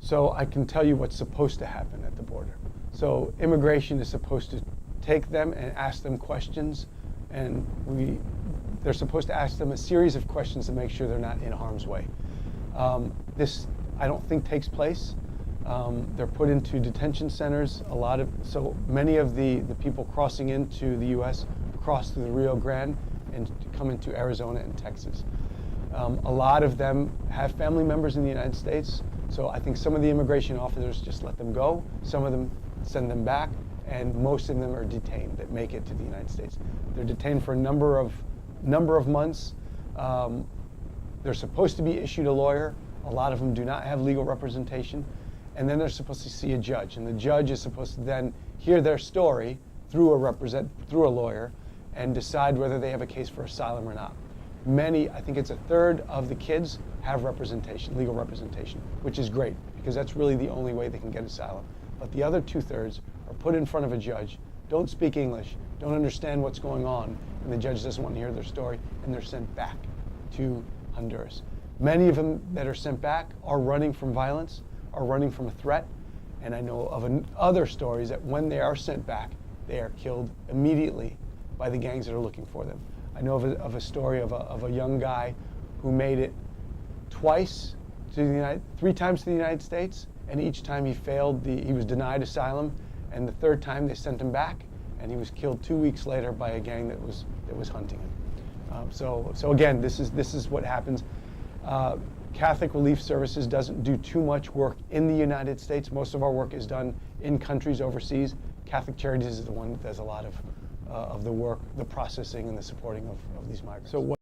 So I can tell you what's supposed to happen at the border. So immigration is supposed to take them and ask them questions, and they're supposed to ask them a series of questions to make sure they're not in harm's way. This, I don't think, takes place. They're put into detention centers. So many of the people crossing into the U.S. cross through the Rio Grande and come into Arizona and Texas. A lot of them have family members in the United States, so I think some of the immigration officers just let them go. Some of them send them back, and most of them are detained that make it to the United States. They're detained for a number of months. They're supposed to be issued a lawyer. A lot of them do not have legal representation. And then they're supposed to see a judge, and the judge is supposed to then hear their story through a lawyer and decide whether they have a case for asylum or not. Many, I think it's a third of the kids have representation, legal representation, which is great because that's really the only way they can get asylum. But the other 2/3 are put in front of a judge, don't speak English, don't understand what's going on, and the judge doesn't want to hear their story, and they're sent back to Honduras. Many of them that are sent back are running from violence, are running from a threat, and I know of other stories that when they are sent back, they are killed immediately by the gangs that are looking for them. I know of a story of a young guy who made it three times to the United States, and each time he failed, he was denied asylum, and the third time they sent him back, and he was killed 2 weeks later by a gang that was hunting him. So again, this is what happens. Catholic Relief Services doesn't do too much work in the United States. Most of our work is done in countries overseas. Catholic Charities is the one that does a lot of the work, the processing, and the supporting of these migrants. So